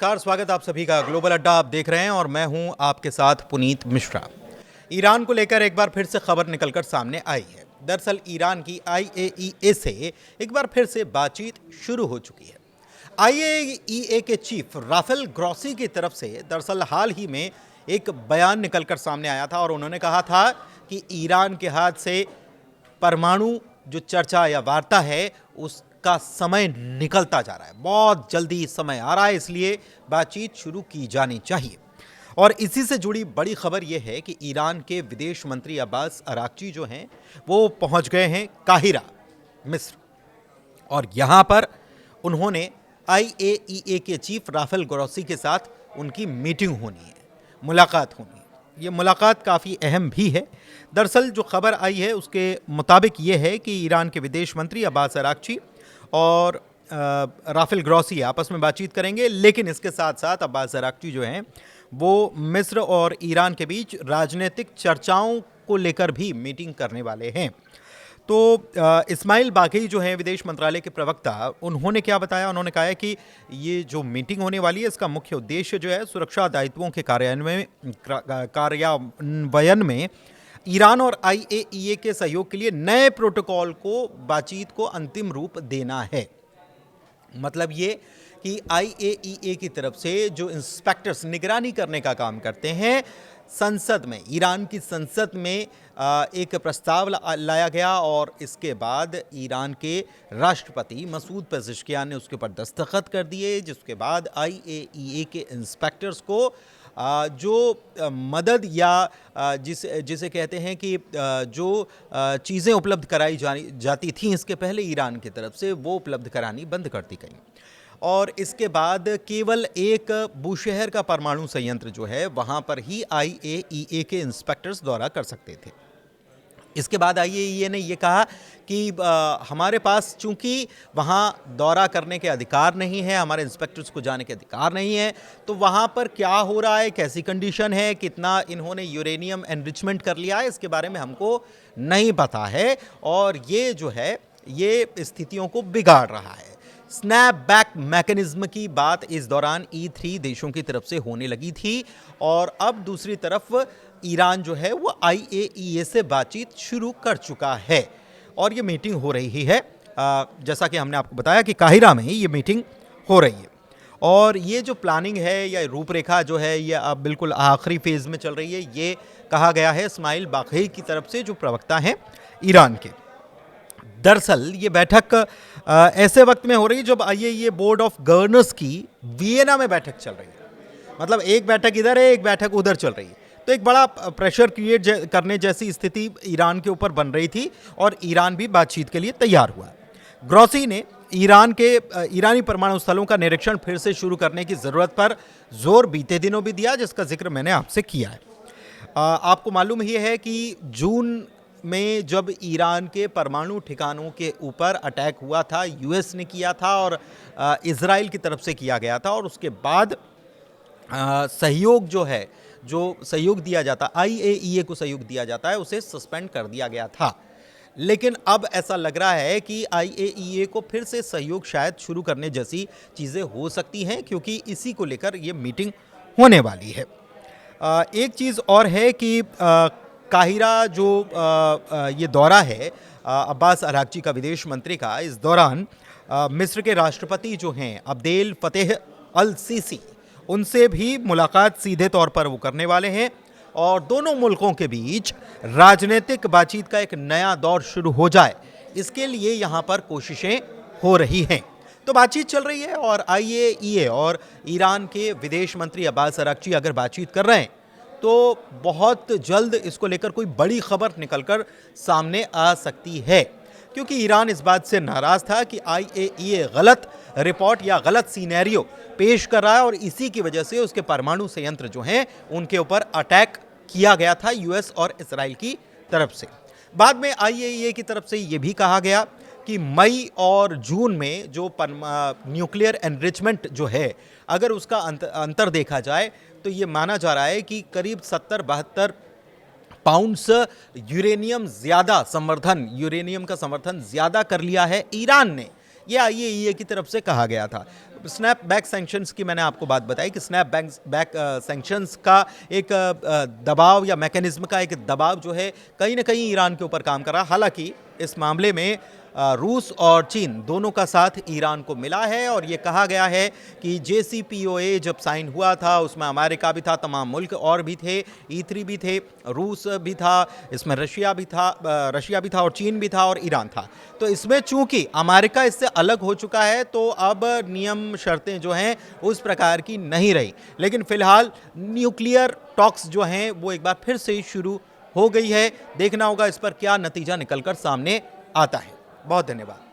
नमस्कार, स्वागत आप सभी का ग्लोबल अड्डा आप देख रहे हैं और मैं हूं आपके साथ पुनीत मिश्रा। ईरान को लेकर एक बार फिर से खबर निकलकर सामने आई है। दरअसल ईरान की IAEA से एक बार फिर से बातचीत शुरू हो चुकी है। IAEA के चीफ राफेल ग्रॉसी की तरफ से दरअसल हाल ही में एक बयान निकलकर सामने आया था और उन्होंने कहा था कि ईरान के हाथ से परमाणु जो चर्चा या वार्ता है उसका समय निकलता जा रहा है, बहुत जल्दी समय आ रहा है, इसलिए बातचीत शुरू की जानी चाहिए। और इसी से जुड़ी बड़ी खबर यह है कि ईरान के विदेश मंत्री अब्बास अराक्ची जो हैं वो पहुंच गए हैं काहिरा, मिस्र, और यहां पर उन्होंने IAEA के चीफ राफेल ग्रॉसी के साथ उनकी मीटिंग होनी है, मुलाकात होनी है। ये मुलाकात काफ़ी अहम भी है। दरअसल जो खबर आई है उसके मुताबिक ये है कि ईरान के विदेश मंत्री अब्बास अराक्ची और राफेल ग्रॉसी आपस में बातचीत करेंगे, लेकिन इसके साथ साथ अब्बास अराक्ची जो हैं वो मिस्र और ईरान के बीच राजनीतिक चर्चाओं को लेकर भी मीटिंग करने वाले हैं। तो इस्माइल बाघई जो हैं विदेश मंत्रालय के प्रवक्ता, उन्होंने क्या बताया? उन्होंने कहा है कि ये जो मीटिंग होने वाली है इसका मुख्य उद्देश्य जो है सुरक्षा दायित्वों के कार्यान्वयन में ईरान और IAEA के सहयोग के लिए नए प्रोटोकॉल को, बातचीत को अंतिम रूप देना है। मतलब ये कि IAEA की तरफ से जो इंस्पेक्टर्स निगरानी करने का काम करते हैं, संसद में, ईरान की संसद में एक प्रस्ताव लाया गया और इसके बाद ईरान के राष्ट्रपति मसूद पेज़ेश्कियान ने उसके ऊपर दस्तखत कर दिए, जिसके बाद IAEA के इंस्पेक्टर्स को जो मदद या जिसे कहते हैं कि जो चीज़ें उपलब्ध कराई जाती थी इसके पहले ईरान की तरफ से, वो उपलब्ध करानी बंद कर दी गई। और इसके बाद केवल एक बूशहर का परमाणु संयंत्र जो है वहाँ पर ही IAEA के इंस्पेक्टर्स दौरा कर सकते थे। इसके बाद IAEA ने ये कहा कि हमारे पास चूंकि वहाँ दौरा करने के अधिकार नहीं है, हमारे इंस्पेक्टर्स को जाने के अधिकार नहीं है, तो वहाँ पर क्या हो रहा है, कैसी कंडीशन है, कितना इन्होंने यूरेनियम एनरिचमेंट कर लिया है, इसके बारे में हमको नहीं पता है और ये जो है ये स्थितियों को बिगाड़ रहा है। स्नैप बैक मैकेनिज्म की बात इस दौरान E3 देशों की तरफ से होने लगी थी और अब दूसरी तरफ ईरान जो है वो IAEA से बातचीत शुरू कर चुका है और ये मीटिंग हो रही है। जैसा कि हमने आपको बताया कि काहिरा में ये मीटिंग हो रही है और ये जो प्लानिंग है या रूपरेखा जो है ये अब बिल्कुल आखिरी फेज़ में चल रही है, ये कहा गया है इस्माइल बाघई की तरफ से, जो प्रवक्ता हैं ईरान के। दरअसल ये बैठक ऐसे वक्त में हो रही है जब IAEA बोर्ड ऑफ गवर्नर्स की वियना में बैठक चल रही है। मतलब एक बैठक इधर है, एक बैठक उधर चल रही है, तो एक बड़ा प्रेशर क्रिएट करने जैसी स्थिति ईरान के ऊपर बन रही थी और ईरान भी बातचीत के लिए तैयार हुआ। ग्रॉसी ने ईरानी परमाणु स्थलों का निरीक्षण फिर से शुरू करने की ज़रूरत पर जोर बीते दिनों भी दिया, जिसका जिक्र मैंने आपसे किया है। आपको मालूम ही है कि जून में जब ईरान के परमाणु ठिकानों के ऊपर अटैक हुआ था, US ने किया था और इजराइल की तरफ से किया गया था और उसके बाद सहयोग जो है, जो सहयोग दिया जाता, IAEA को सहयोग दिया जाता है, उसे सस्पेंड कर दिया गया था। लेकिन अब ऐसा लग रहा है कि IAEA को फिर से सहयोग शायद शुरू करने जैसी चीज़ें हो सकती हैं, क्योंकि इसी को लेकर ये मीटिंग होने वाली है। एक चीज़ और है कि काहिरा जो ये दौरा है अब्बास अराक्ची का, विदेश मंत्री का, इस दौरान मिस्र के राष्ट्रपति जो हैं अब्देल फतेह अल सीसी, उनसे भी मुलाकात सीधे तौर पर वो करने वाले हैं और दोनों मुल्कों के बीच राजनीतिक बातचीत का एक नया दौर शुरू हो जाए, इसके लिए यहाँ पर कोशिशें हो रही हैं। तो बातचीत चल रही है और IAEA और ईरान के विदेश मंत्री अब्बास अराक्ची अगर बातचीत कर रहे हैं तो बहुत जल्द इसको लेकर कोई बड़ी खबर निकलकर सामने आ सकती है, क्योंकि ईरान इस बात से नाराज़ था कि IAEA गलत रिपोर्ट या गलत सीनेरियो पेश कर रहा है और इसी की वजह से उसके परमाणु संयंत्र जो हैं उनके ऊपर अटैक किया गया था US और इजराइल की तरफ से। बाद में IAEA की तरफ से ये भी कहा गया कि मई और जून में जो न्यूक्लियर एनरिचमेंट जो है, अगर उसका अंतर देखा जाए तो ये माना जा रहा है कि करीब 70-72 पाउंड्स यूरेनियम का समर्थन ज़्यादा कर लिया है ईरान ने। ये IAEA की तरफ से कहा गया था। स्नैप बैक सैंक्शंस की मैंने आपको बात बताई कि स्नैप बैक सैंक्शंस का एक दबाव या मैकेनिज्म का एक दबाव जो है कहीं ना कहीं ईरान के ऊपर काम कर रहा है। हालांकि इस मामले में रूस और चीन दोनों का साथ ईरान को मिला है और ये कहा गया है कि JCPOA जब साइन हुआ था उसमें अमेरिका भी था, तमाम मुल्क और भी थे, E3 भी थे, रूस भी था, इसमें रशिया भी था और चीन भी था और ईरान था। तो इसमें चूंकि अमेरिका इससे अलग हो चुका है तो अब नियम शर्तें जो हैं उस प्रकार की नहीं रही, लेकिन फिलहाल न्यूक्लियर टॉक्स जो हैं वो एक बार फिर से शुरू हो गई है। देखना होगा इस पर क्या नतीजा निकलकर सामने आता है। बहुत धन्यवाद।